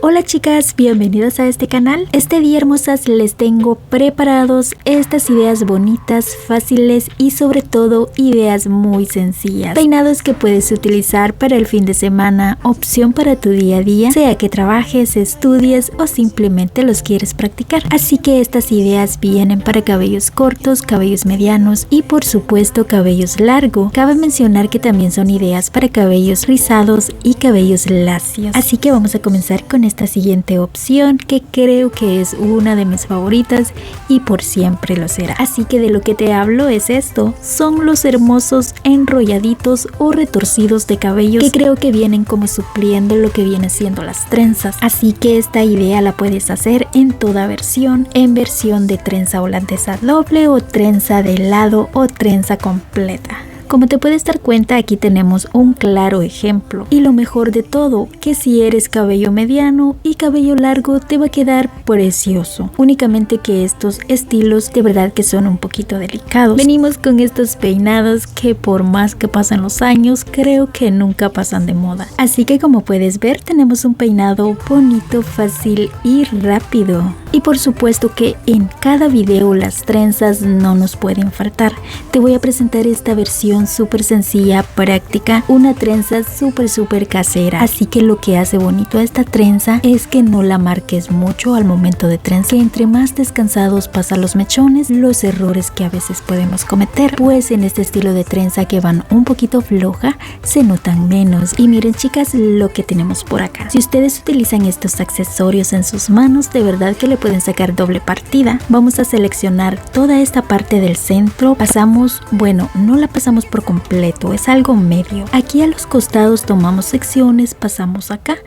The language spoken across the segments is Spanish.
Hola chicas, bienvenidas a este canal. Este día, hermosas, les tengo preparados estas ideas bonitas, fáciles y sobre todo ideas muy sencillas. Peinados que puedes utilizar para el fin de semana, opción para tu día a día, sea que trabajes, estudies o simplemente los quieres practicar. Así que estas ideas vienen para cabellos cortos, cabellos medianos y por supuesto cabellos largos. Cabe mencionar que también son ideas para cabellos rizados y cabellos lacios. Así que vamos a comenzar con esta siguiente opción, que creo que es una de mis favoritas y por siempre lo será. Así que de lo que te hablo es esto: son los hermosos enrolladitos o retorcidos de cabellos, que creo que vienen como supliendo lo que viene siendo las trenzas. Así que esta idea la puedes hacer en toda versión, en versión de trenza holandesa doble o trenza de lado o trenza completa. Como te puedes dar cuenta, aquí tenemos un claro ejemplo. Y lo mejor de todo, que si eres cabello mediano y cabello largo te va a quedar precioso. Únicamente que estos estilos de verdad que son un poquito delicados. Venimos con estos peinados que por más que pasan los años, creo que nunca pasan de moda. Así que como puedes ver, tenemos un peinado bonito, fácil y rápido. Y por supuesto que en cada video las trenzas no nos pueden faltar. Te voy a presentar esta versión súper sencilla, práctica, una trenza súper casera. Así que lo que hace bonito a esta trenza es que no la marques mucho al momento de trenza. Que entre más descansados pasan los mechones, los errores que a veces podemos cometer, pues en este estilo de trenza que van un poquito floja, se notan menos. Y miren chicas lo que tenemos por acá. Si ustedes utilizan estos accesorios en sus manos, de verdad que le pueden sacar doble partida. Vamos a seleccionar toda esta parte del centro. Pasamos, bueno, no la pasamos por completo, es algo medio. Aquí a los costados tomamos secciones, pasamos acá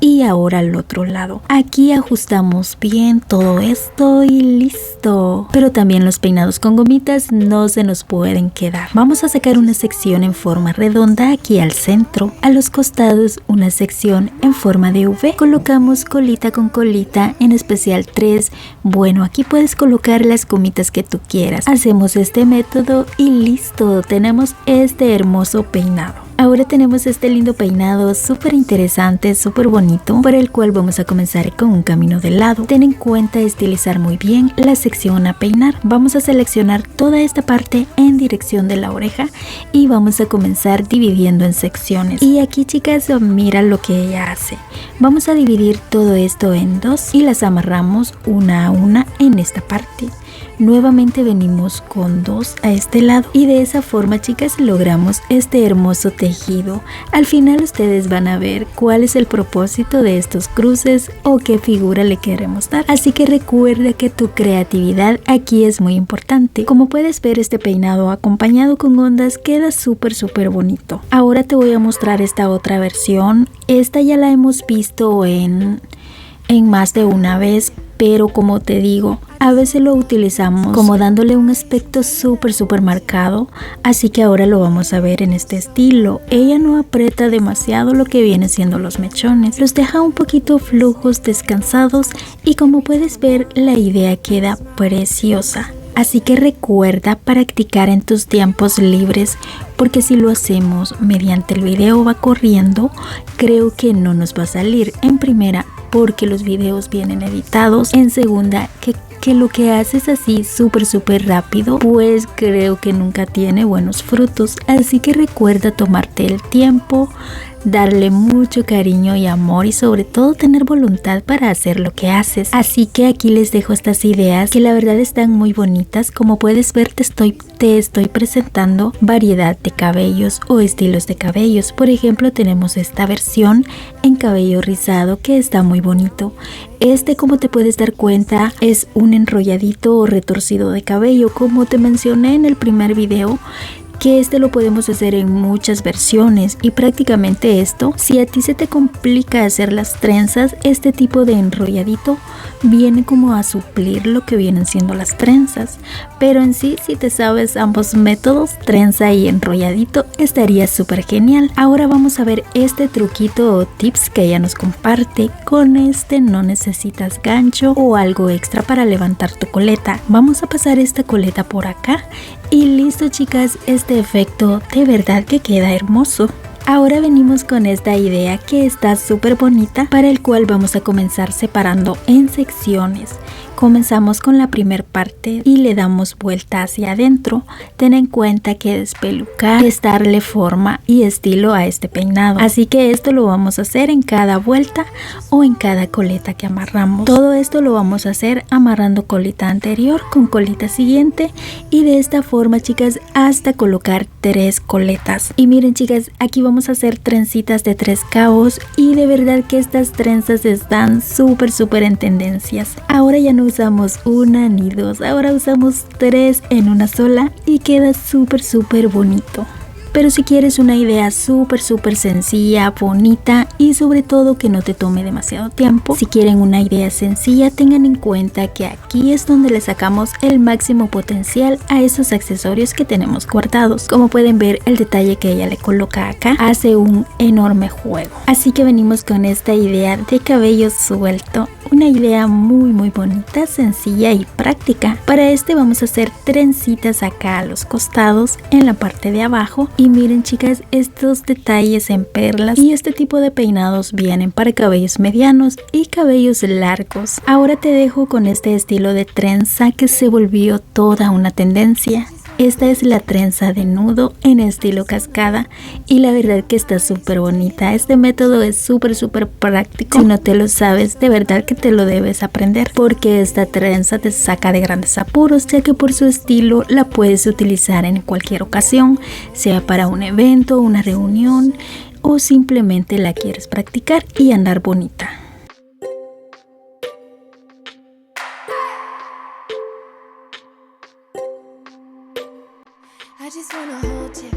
y ahora al otro lado. Aquí ajustamos bien todo esto y listo. Pero también los peinados con gomitas no se nos pueden quedar. Vamos a sacar una sección en forma redonda aquí al centro. A los costados una sección en forma de V. Colocamos colita con colita, en especial 3. Bueno, aquí puedes colocar las gomitas que tú quieras. Hacemos este método y listo. Tenemos este hermoso peinado. Ahora tenemos este lindo peinado súper interesante, súper bonito, para el cual vamos a comenzar con un camino de lado. Ten en cuenta estilizar muy bien la sección a peinar. Vamos a seleccionar toda esta parte en dirección de la oreja y vamos a comenzar dividiendo en secciones. Y aquí chicas, mira lo que ella hace. Vamos a dividir todo esto en dos y las amarramos una a una en esta parte. Nuevamente venimos con dos a este lado y de esa forma chicas logramos este hermoso tejido. Al final ustedes van a ver cuál es el propósito de estos cruces o qué figura le queremos dar. Así que recuerda que tu creatividad aquí es muy importante. Como puedes ver, este peinado acompañado con ondas queda súper bonito. Ahora te voy a mostrar esta otra versión. Esta ya la hemos visto en más de una vez, pero como te digo, a veces lo utilizamos como dándole un aspecto súper marcado, así que ahora lo vamos a ver en este estilo. Ella no aprieta demasiado lo que viene siendo los mechones, los deja un poquito flojos, descansados, y como puedes ver la idea queda preciosa. Así que recuerda practicar en tus tiempos libres, porque si lo hacemos mediante el video va corriendo, creo que no nos va a salir. En primera, porque los videos vienen editados. En segunda, que lo que haces así súper rápido, pues creo que nunca tiene buenos frutos. Así que recuerda tomarte el tiempo, darle mucho cariño y amor y sobre todo tener voluntad para hacer lo que haces. Así que aquí les dejo estas ideas que la verdad están muy bonitas. Como puedes ver, te estoy presentando variedad de cabellos o estilos de cabellos. Por ejemplo, tenemos esta versión en cabello rizado que está muy bonito. Este, como te puedes dar cuenta, es un enrolladito o retorcido de cabello. Como te mencioné en el primer video, que este lo podemos hacer en muchas versiones y prácticamente esto, si a ti se te complica hacer las trenzas, este tipo de enrolladito viene como a suplir lo que vienen siendo las trenzas. Pero en sí, si te sabes ambos métodos, trenza y enrolladito, estaría súper genial. Ahora vamos a ver este truquito o tips que ella nos comparte. Con este no necesitas gancho o algo extra para levantar tu coleta. Vamos a pasar esta coleta por acá y listo chicas, este efecto de verdad que queda hermoso. Ahora venimos con esta idea que está súper bonita, para el cual vamos a comenzar separando en secciones. Comenzamos con la primera parte y le damos vuelta hacia adentro. Ten en cuenta que despelucar es darle forma y estilo a este peinado. Así que esto lo vamos a hacer en cada vuelta o en cada coleta que amarramos. Todo esto lo vamos a hacer amarrando colita anterior con colita siguiente y de esta forma, chicas, hasta colocar 3 coletas. Y miren, chicas, aquí vamos a hacer trencitas de 3 cabos y de verdad que estas trenzas están súper en tendencias. Ahora ya no usamos una ni dos, ahora usamos 3 en una sola y queda súper bonito. Pero si quieres una idea súper sencilla, bonita y sobre todo que no te tome demasiado tiempo, si quieren una idea sencilla, tengan en cuenta que aquí es donde le sacamos el máximo potencial a esos accesorios que tenemos guardados. Como pueden ver, el detalle que ella le coloca acá hace un enorme juego. Así que venimos con esta idea de cabello suelto, una idea muy bonita, sencilla y práctica. Para este vamos a hacer trencitas acá a los costados, en la parte de abajo. Y miren, chicas, estos detalles en perlas y este tipo de peinados vienen para cabellos medianos y cabellos largos. Ahora te dejo con este estilo de trenza que se volvió toda una tendencia. Esta es la trenza de nudo en estilo cascada y la verdad que está súper bonita. Este método es súper práctico. Si no te lo sabes, de verdad que te lo debes aprender, porque esta trenza te saca de grandes apuros, ya que por su estilo la puedes utilizar en cualquier ocasión, sea para un evento, una reunión o simplemente la quieres practicar y andar bonita. I just wanna hold you.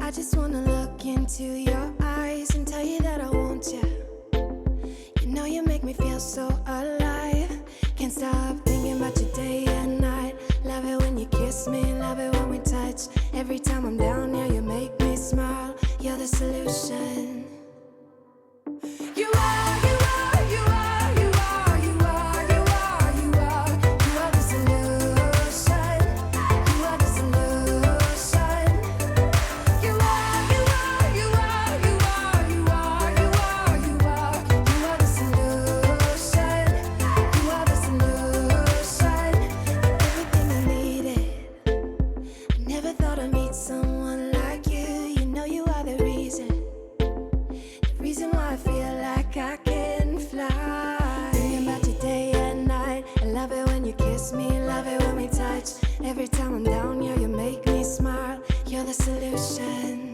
I just wanna look into your eyes and tell you that I want you. You know you make me feel so alive. Can't stop thinking about you day and night. Love it when you kiss me, love it when we touch. Every time I'm down, yeah, you make me smile. You're the solution. You are, you are, you are, you are, you are, you are, you are. You are the solution. You are the solution. You are, you are, you are, you are, you are, you are, you are. You are the solution. You are the solution. Everything I needed. I never thought I'd meet someone like you. You know you are the reason. The reason why I feel like I can fly. Thinking about you day and night. I love it when you kiss me, love it when we touch. Every time I'm down, yeah, you make me smile. You're the solution.